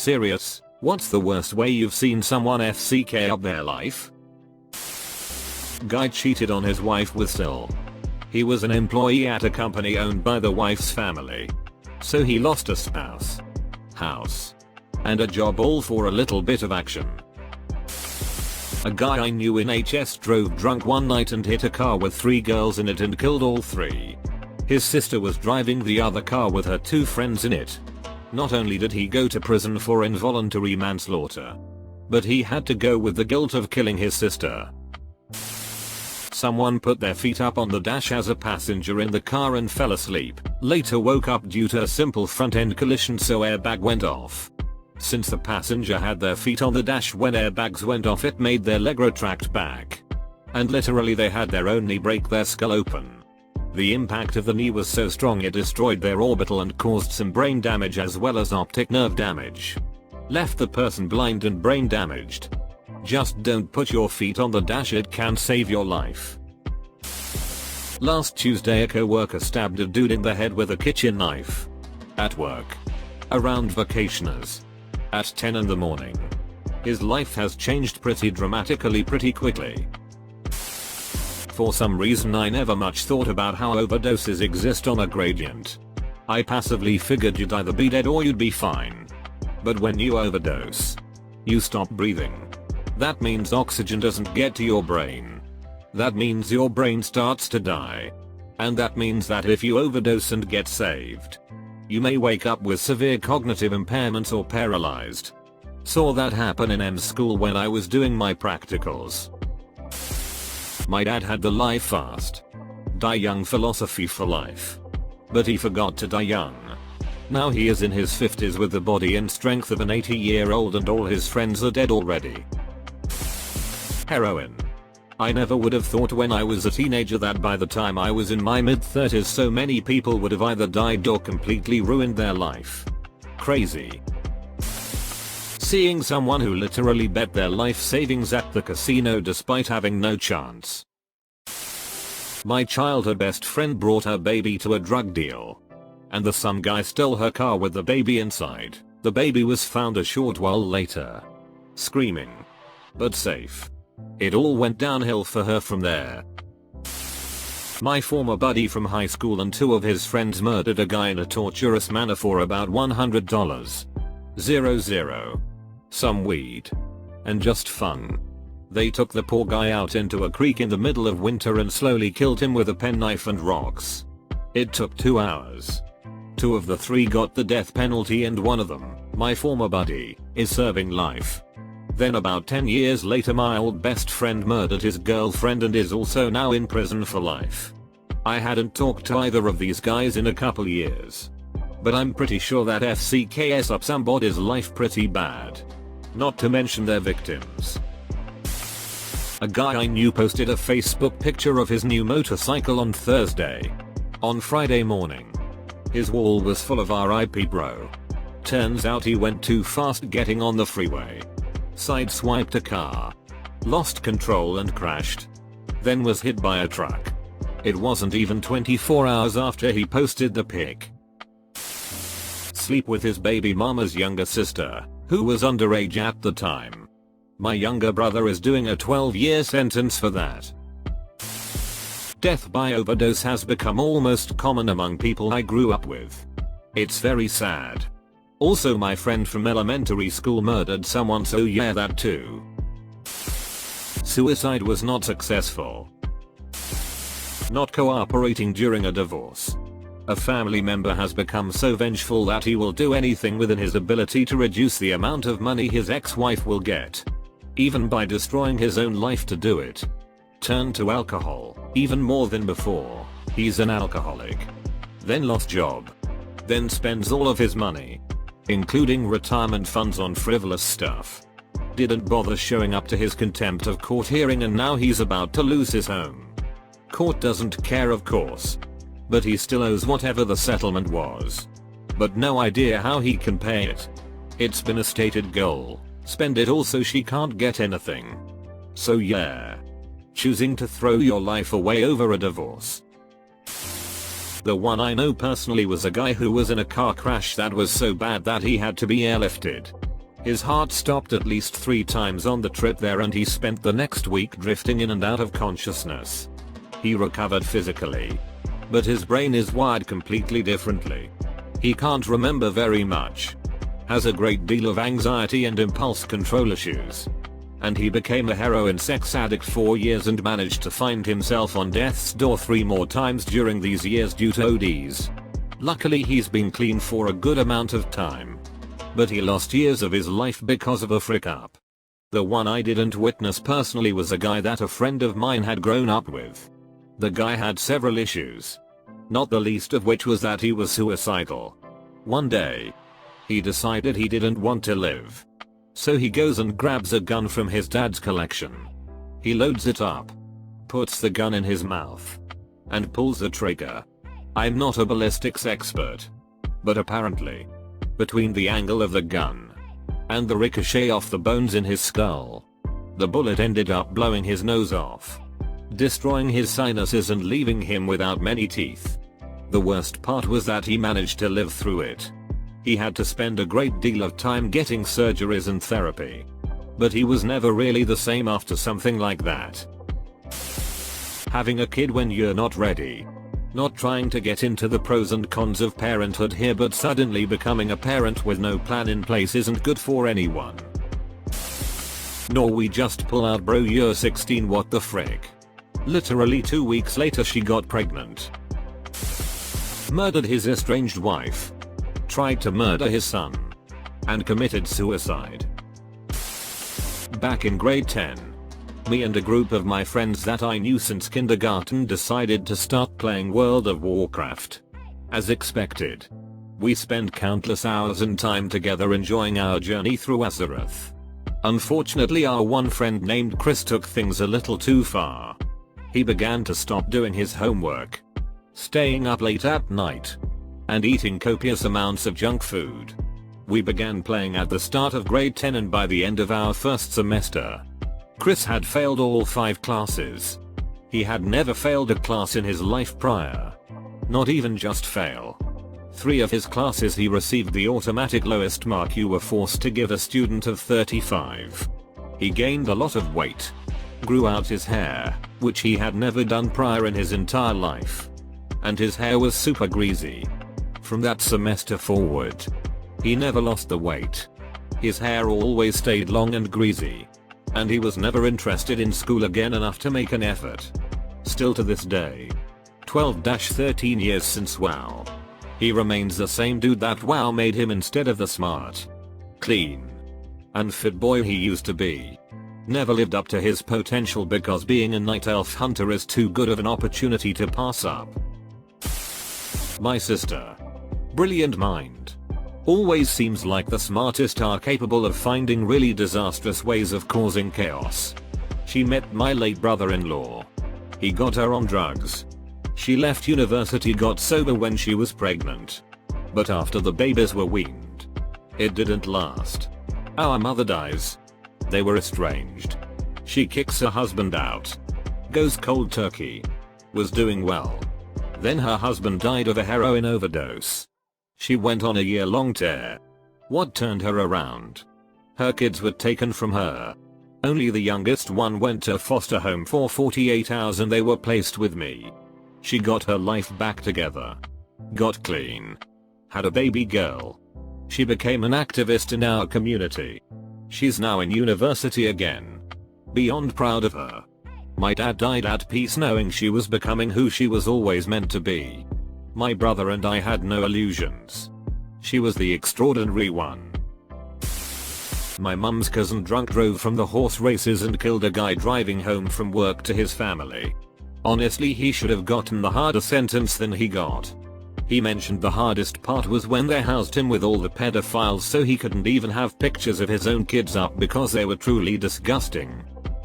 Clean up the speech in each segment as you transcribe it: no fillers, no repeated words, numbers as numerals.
serious? What's the worst way you've seen someone FCK up their life? Guy cheated on his wife with Sil. He was an employee at a company owned by the wife's family. So he lost a spouse, house, and a job all for a little bit of action. A guy I knew in HS drove drunk one night and hit a car with 3 girls in it and killed all 3. His sister was driving the other car with her 2 friends in it. Not only did he go to prison for involuntary manslaughter, but he had to go with the guilt of killing his sister. Someone put their feet up on the dash as a passenger in the car and fell asleep, later woke up due to a simple front-end collision so airbag went off. Since the passenger had their feet on the dash when airbags went off, it made their leg retract back. And literally they had their own knee break their skull open. The impact of the knee was so strong it destroyed their orbital and caused some brain damage as well as optic nerve damage. Left the person blind and brain damaged. Just don't put your feet on the dash, it can save your life. Last Tuesday a co-worker stabbed a dude in the head with a kitchen knife. At work. Around vacationers. At 10 in the morning. His life has changed pretty dramatically pretty quickly. For some reason I never much thought about how overdoses exist on a gradient. I passively figured you'd either be dead or you'd be fine. But when you overdose, you stop breathing. That means oxygen doesn't get to your brain. That means your brain starts to die. And that means that if you overdose and get saved, you may wake up with severe cognitive impairments or paralyzed. Saw that happen in M school when I was doing my practicals. My dad had the life fast, die young philosophy for life. But he forgot to die young. Now he is in his 50s with the body and strength of an 80-year-old and all his friends are dead already. Heroin. I never would have thought when I was a teenager that by the time I was in my mid-30s so many people would have either died or completely ruined their life. Crazy. Seeing someone who literally bet their life savings at the casino despite having no chance. My childhood best friend brought her baby to a drug deal. And some guy stole her car with the baby inside. The baby was found a short while later. Screaming. But safe. It all went downhill for her from there. My former buddy from high school and 2 of his friends murdered a guy in a torturous manner for about $100. 0. Some weed. And just fun. They took the poor guy out into a creek in the middle of winter and slowly killed him with a penknife and rocks. It took 2 hours. 2 of the 3 got the death penalty and one of them, my former buddy, is serving life. Then about 10 years later my old best friend murdered his girlfriend and is also now in prison for life. I hadn't talked to either of these guys in a couple years. But I'm pretty sure that FCKS up somebody's life pretty bad. Not to mention their victims. A guy I knew posted a Facebook picture of his new motorcycle on Thursday. On Friday morning. His wall was full of RIP bro. Turns out he went too fast getting on the freeway. Sideswiped a car. Lost control and crashed. Then was hit by a truck. It wasn't even 24 hours after he posted the pic. Sleep with his baby mama's younger sister, who was underage at the time. My younger brother is doing a 12-year sentence for that. Death by overdose has become almost common among people I grew up with. It's very sad. Also my friend from elementary school murdered someone, so yeah, that too. Suicide was not successful. Not cooperating during a divorce. A family member has become so vengeful that he will do anything within his ability to reduce the amount of money his ex-wife will get. Even by destroying his own life to do it. Turned to alcohol, even more than before. He's an alcoholic. Then lost job. Then spends all of his money, including retirement funds, on frivolous stuff. Didn't bother showing up to his contempt of court hearing and now he's about to lose his home. Court doesn't care, of course. But he still owes whatever the settlement was. But no idea how he can pay it. It's been a stated goal. Spend it all so she can't get anything. So yeah. Choosing to throw your life away over a divorce. The one I know personally was a guy who was in a car crash that was so bad that he had to be airlifted. His heart stopped at least 3 times on the trip there and he spent the next week drifting in and out of consciousness. He recovered physically, but his brain is wired completely differently. He can't remember very much, has a great deal of anxiety and impulse control issues, and he became a heroin sex addict 4 years and managed to find himself on death's door 3 more times during these years due to ODs. Luckily he's been clean for a good amount of time, but he lost years of his life because of a frick up. The one I didn't witness personally was a guy that a friend of mine had grown up with. The guy had several issues, not the least of which was that he was suicidal. One day, he decided he didn't want to live. So he goes and grabs a gun from his dad's collection. He loads it up, puts the gun in his mouth, and pulls the trigger. I'm not a ballistics expert, but apparently, between the angle of the gun and the ricochet off the bones in his skull, the bullet ended up blowing his nose off, destroying his sinuses and leaving him without many teeth. The worst part was that he managed to live through it. He had to spend a great deal of time getting surgeries and therapy, but he was never really the same after something like that. Having a kid when you're not ready. Not trying to get into the pros and cons of parenthood here, but suddenly becoming a parent with no plan in place isn't good for anyone. Nor we just pull out bro you're 16 what the frick. Literally 2 weeks later she got pregnant. Murdered his estranged wife. Tried to murder his son. And committed suicide. Back in grade 10. Me and a group of my friends that I knew since kindergarten decided to start playing World of Warcraft. As expected, we spent countless hours and time together enjoying our journey through Azeroth. Unfortunately our one friend named Chris took things a little too far. He began to stop doing his homework, staying up late at night, and eating copious amounts of junk food. We began playing at the start of grade 10 and by the end of our first semester, Chris had failed all 5 classes. He had never failed a class in his life prior. Not even just fail. 3 of his classes he received the automatic lowest mark you were forced to give a student of 35. He gained a lot of weight. Grew out his hair, which he had never done prior in his entire life. And his hair was super greasy. From that semester forward, he never lost the weight. His hair always stayed long and greasy. And he was never interested in school again enough to make an effort. Still to this day, 12-13 years since WoW, he remains the same dude that WoW made him instead of the smart, clean, and fit boy he used to be. Never lived up to his potential because being a night elf hunter is too good of an opportunity to pass up. My sister. Brilliant mind. Always seems like the smartest are capable of finding really disastrous ways of causing chaos. She met my late brother-in-law. He got her on drugs. She left university, got sober when she was pregnant. But after the babies were weaned, it didn't last. Our mother dies. They were estranged. She kicks her husband out. Goes cold turkey. Was doing well. Then her husband died of a heroin overdose. She went on a year-long tear. What turned her around? Her kids were taken from her. Only the youngest one went to foster home for 48 hours and they were placed with me. She got her life back together. Got clean. Had a baby girl. She became an activist in our community. She's now in university again. Beyond proud of her. My dad died at peace knowing she was becoming who she was always meant to be. My brother and I had no illusions. She was the extraordinary one. My mum's cousin drunk drove from the horse races and killed a guy driving home from work to his family. Honestly, he should have gotten the harder sentence than he got. He mentioned the hardest part was when they housed him with all the pedophiles so he couldn't even have pictures of his own kids up because they were truly disgusting.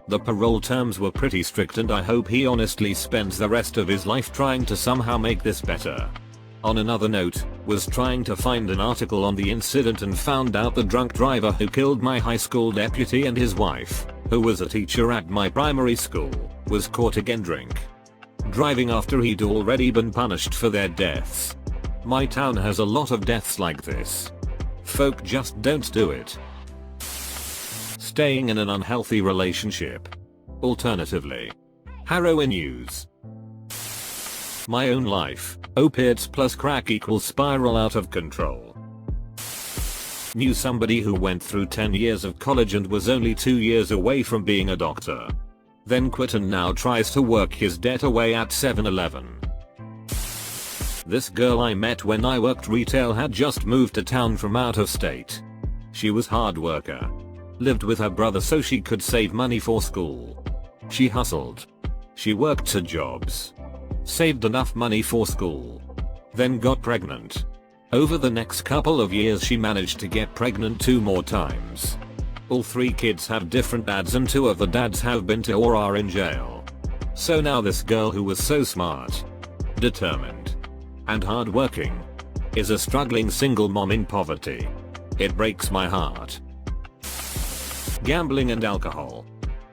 The parole terms were pretty strict and I hope he honestly spends the rest of his life trying to somehow make this better. On another note, was trying to find an article on the incident and found out the drunk driver who killed my high school deputy and his wife, who was a teacher at my primary school, was caught again driving after he'd already been punished for their deaths. My town has a lot of deaths like this. Folk just don't do it. staying in an unhealthy relationship. Alternatively, harrowing news. My own life, opiates plus crack equals spiral out of control. Knew somebody who went through 10 years of college and was only 2 years away from being a doctor. Then quit and now tries to work his debt away at 7-Eleven. This girl I met when I worked retail had just moved to town from out of state. She was hard worker. Lived with her brother so she could save money for school. She hustled. She worked 2 jobs. Saved enough money for school. Then got pregnant. Over the next couple of years she managed to get pregnant 2 more times. All 3 kids have different dads and 2 of the dads have been to or are in jail. So now this girl who was so smart, determined, and hardworking, is a struggling single mom in poverty. It breaks my heart. Gambling and alcohol.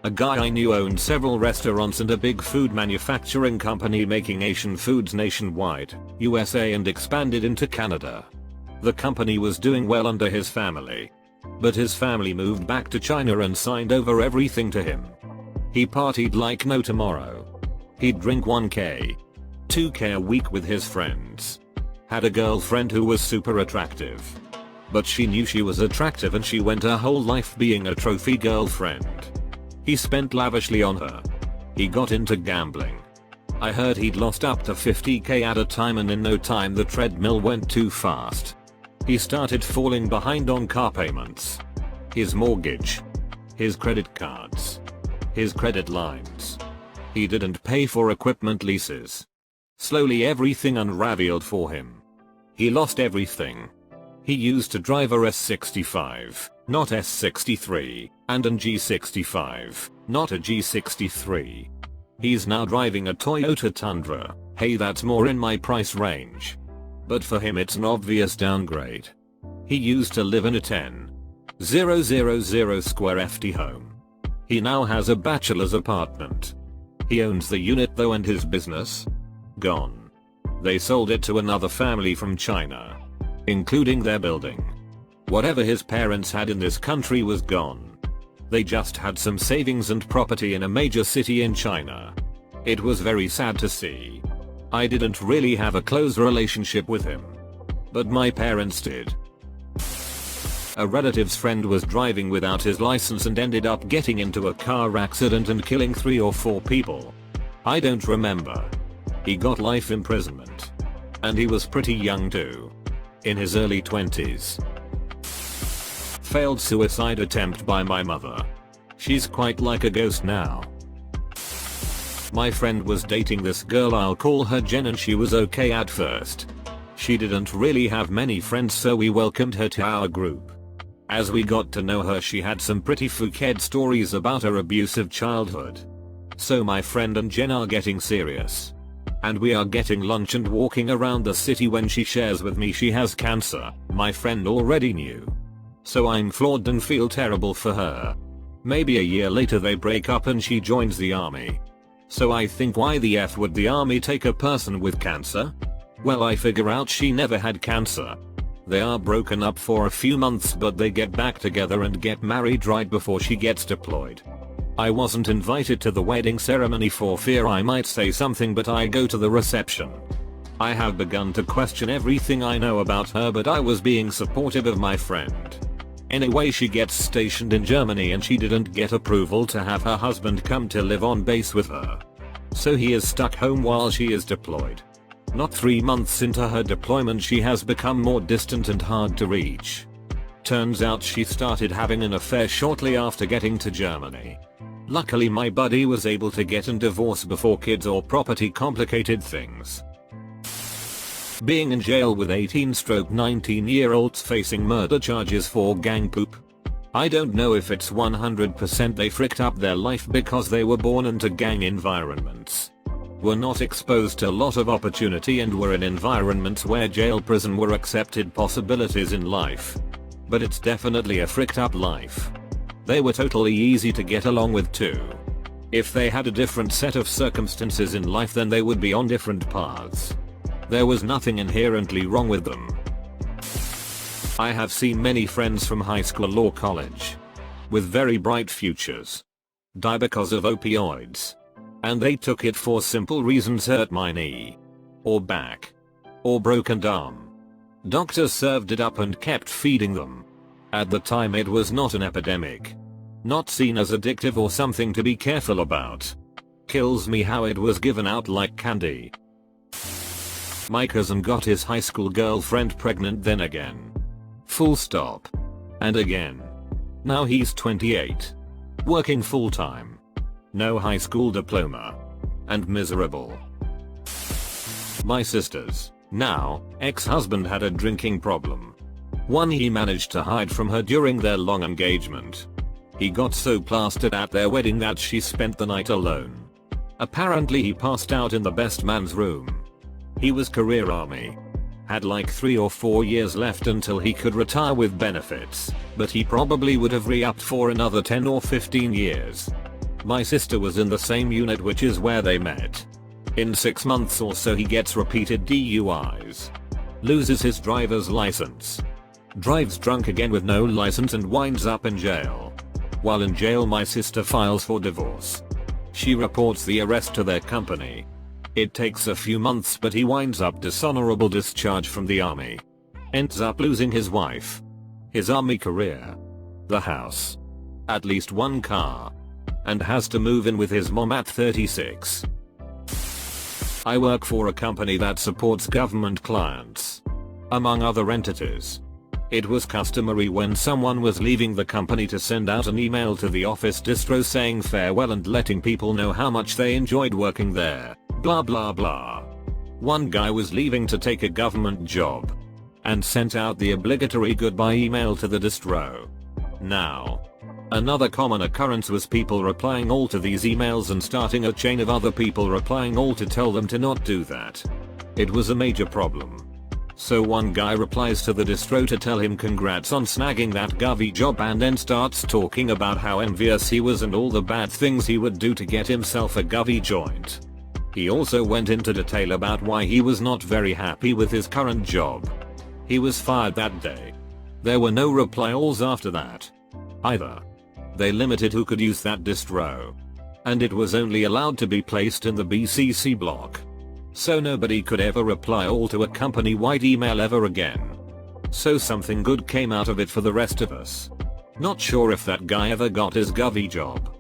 A guy I knew owned several restaurants and a big food manufacturing company making Asian foods nationwide, USA, and expanded into Canada. The company was doing well under his family. But his family moved back to China and signed over everything to him. He partied like no tomorrow. He'd drink 1K, 2K a week with his friends. Had a girlfriend who was super attractive. But she knew she was attractive and she went her whole life being a trophy girlfriend. He spent lavishly on her. He got into gambling. I heard he'd lost up to 50K at a time and in no time the treadmill went too fast. He started falling behind on car payments. His mortgage. His credit cards. His credit lines. He didn't pay for equipment leases. Slowly everything unraveled for him. He lost everything. He used to drive a S65, not S63, and an G65, not a G63. He's now driving a Toyota Tundra. Hey, that's more in my price range. But for him it's an obvious downgrade. He used to live in a 10,000 square ft home. He now has a bachelor's apartment. He owns the unit though, and his business? Gone. They sold it to another family from China. Including their building. Whatever his parents had in this country was gone. They just had some savings and property in a major city in China. It was very sad to see. I didn't really have a close relationship with him. But my parents did. A relative's friend was driving without his license and ended up getting into a car accident and killing 3 or 4 people. I don't remember. He got life imprisonment. And he was pretty young too. In his early 20s. Failed suicide attempt by my mother. She's quite like a ghost now. My friend was dating this girl, I'll call her Jen, and she was okay at first. She didn't really have many friends, so we welcomed her to our group. As we got to know her, she had some pretty fuckhead stories about her abusive childhood. So my friend and Jen are getting serious. And we are getting lunch and walking around the city when she shares with me she has cancer. My friend already knew. So I'm floored and feel terrible for her. Maybe a year later they break up and she joins the army. So I think, why the F would the army take a person with cancer? Well, I figure out she never had cancer. They are broken up for a few months, but they get back together and get married right before she gets deployed. I wasn't invited to the wedding ceremony for fear I might say something, but I go to the reception. I have begun to question everything I know about her, but I was being supportive of my friend. Anyway, she gets stationed in Germany and she didn't get approval to have her husband come to live on base with her. So he is stuck home while she is deployed. Not 3 months into her deployment, she has become more distant and hard to reach. Turns out she started having an affair shortly after getting to Germany. Luckily my buddy was able to get a divorce before kids or property complicated things. Being in jail with 18-19-year-olds facing murder charges for gang poop. I don't know if it's 100% they fricked up their life because they were born into gang environments. Were not exposed to a lot of opportunity and were in environments where jail prison were accepted possibilities in life. But it's definitely a fricked up life. They were totally easy to get along with too. If they had a different set of circumstances in life, then they would be on different paths. There was nothing inherently wrong with them. I have seen many friends from high school or college. with very bright futures. Die because of opioids. And they took it for simple reasons: hurt my knee. Or back. Or broken arm. Doctors served it up and kept feeding them. At the time it was not an epidemic. Not seen as addictive or something to be careful about. Kills me how it was given out like candy. My cousin got his high school girlfriend pregnant then again. Full stop. And again. Now he's 28. Working full time. No high school diploma. And miserable. My sister's, now, ex-husband had a drinking problem. One he managed to hide from her during their long engagement. He got so plastered at their wedding that she spent the night alone. Apparently he passed out in the best man's room. He was career army. Had like 3 or 4 years left until he could retire with benefits, but he probably would have re-upped for another 10 or 15 years. My sister was in the same unit, which is where they met. In 6 months or so he gets repeated DUIs. Loses his driver's license. Drives drunk again with no license and winds up in jail. While in jail my sister files for divorce. She reports the arrest to their company. It takes a few months but he winds up dishonorable discharge from the army. Ends up losing his wife. His army career. The house. At least 1 car. And has to move in with his mom at 36. I work for a company that supports government clients. Among other entities. It was customary when someone was leaving the company to send out an email to the office distro saying farewell and letting people know how much they enjoyed working there. Blah blah blah. One guy was leaving to take a government job. And sent out the obligatory goodbye email to the distro. Now. Another common occurrence was people replying all to these emails and starting a chain of other people replying all to tell them to not do that. It was a major problem. So one guy replies to the distro to tell him congrats on snagging that govy job and then starts talking about how envious he was and all the bad things he would do to get himself a govy joint. He also went into detail about why he was not very happy with his current job. He was fired that day. There were no reply alls after that. Either. They limited who could use that distro. And it was only allowed to be placed in the BCC block. So nobody could ever reply all to a company-wide email ever again. So something good came out of it for the rest of us. Not sure if that guy ever got his govy job.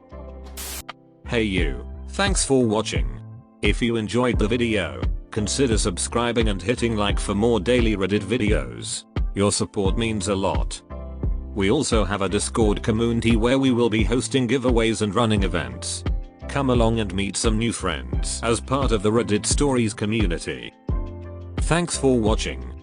Hey you, thanks for watching. If you enjoyed the video, consider subscribing and hitting like for more daily Reddit videos. Your support means a lot. We also have a Discord community where we will be hosting giveaways and running events. Come along and meet some new friends as part of the Reddit Stories community. Thanks for watching.